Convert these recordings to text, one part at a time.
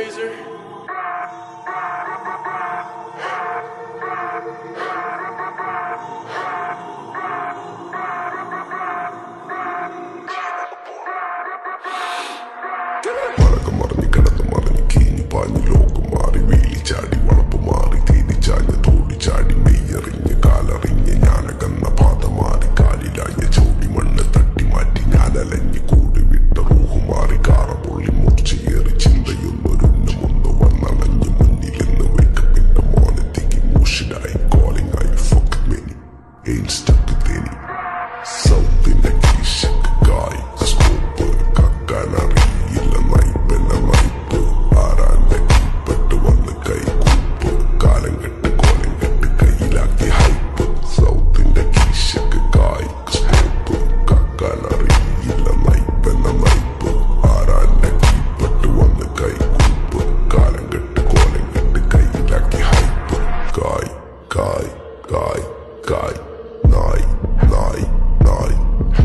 razor. മറഞ്ഞ് കിടന്ന് മറിഞ്ഞ് കീഞ്ഞ് പാഞ്ഞ് ലോകം മാറി വീലി ചാടി വളപ്പ് മാറി തീനി ചാഞ്ഞ് തോടി ചാടി മെയ്യറിഞ്ഞ് കാലറിഞ്ഞ് ഞാനകന്ന പാത മാറി കാലിലായ ചോടി മണ്ണ് തട്ടി മാറ്റി ഞാനലഞ്ഞ് കൂടി വിട്ട റൂഹ് മാറി കാറ പൊള്ളി മൂർച്ചയേറി ചിന്തയൊന്നൊരുന്നമൊന്ന് വന്നണഞ്ഞ് മുന്നിലെന്ന് വെക്കപ്പെട്ട മോനത്തേക്ക് മൂഷിലായി കോളിംഗ് ആയി fuck many ain't stuck with any സൗത്തിന്റെ കീശക്ക് കായ് സ്കോപ്പ് കക്കാനറിയില്ല നയിപ്പെന്ന നയിപ്പ് ആരാന്റെ കീപ്പെട്ട് വന്ന് കൈകൂപ്പ് കാലം കെട്ട് കോലം കെട്ട് കയ്യിലാക്കി ഹൈപ്പ് സൗത്തിന്റെ കീശക്ക് കായ് സ്കോപ്പ് കക്കാനറിയില്ല നയിപ്പെന്ന നയിപ്പ് ആരാന്റെ കീപ്പെട്ട് വന്ന് കൈകൂപ്പ് കാലം കെട്ട് കോലം കെട്ട് കയ്യിലാക്കി ഹൈപ്പ് കായ് കായ് കായ് കായ് നായ് നായ് നായ്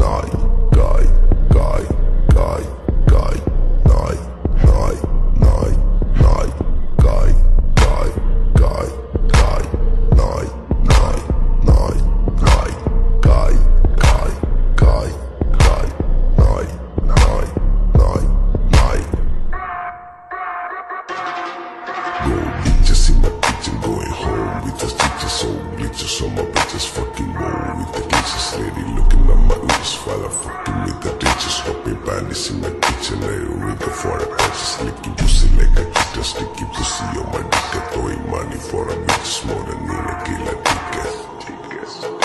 നായ് കായ് കായ് കായ് കായ് നായ് നായ് നായ് നായ് കായ് കായ് കായ് കായ് നായ് നായ് നായ് നായ് കായ് കായ് കായ് കായ് നായ് നായ് നായ് നായ്. Go bitches in my kitchen, going home with the stitches, so glitches on my bitches, fucking roll with the glitches, lady looking at my ears while I fucking with the ditches, hopping panties in my kitchen, I with the foreign patches, licking pussy like a cheater, sticky pussy on my dick, throwing money for a bitch, more than in a killer ticket.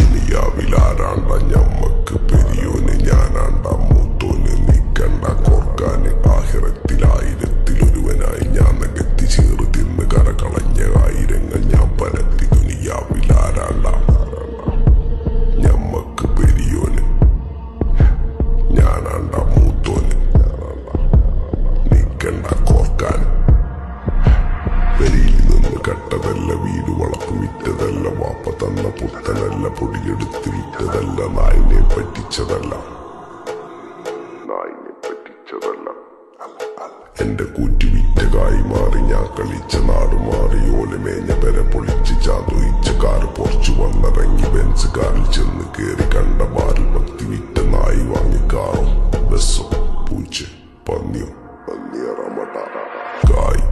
ഇനിയാവിലാരാണ്ട ഞമ്മക്ക് പെരിയോന് ഞാനാണ്ട മൂത്തോന് നീക്കണ്ട കോർക്കാന് ആഹിറത്തിലായിരത്തിലൊരുവനായി ഞാൻ നകത്തി ചേറ് തിന്ന് കരകളഞ്ഞ ആയിരങ്ങൾ ഞാൻ പരത്തി ദുനിയാവിലാരാണ്ട ഞമ്മക്ക് പെരിയോന് ഞാനാണ്ട മൂത്തോന് നീക്കണ്ട കോർക്കാന് പെരിയിൽ നിന്ന് കട്ടതല്ല വീട് വളപ്പ് വിറ്റതല്ല വാപ്പ തന്ന പുത്തനല്ല പൊടിയെടുത്ത് വിറ്റതല്ല നായിനെ പറ്റിച്ചതല്ല എന്റെ കൂറ്റി വിറ്റകായി മാറി ഞാൻ കളിച്ച നാട് മാറി ഓലമേഞ്ഞ പെര പൊളിച്ച് ചാതൊയിച്ച കാറ് പൊറച്ചു വന്നിറങ്ങി ബെൻസ് കാറിൽ ചെന്ന് കേറി കണ്ട ബാറിൽ ഭക്തി വിറ്റ നായി വാങ്ങി കാറോ ബസ്സോ പൂച്ച പന്നിയോ കായ്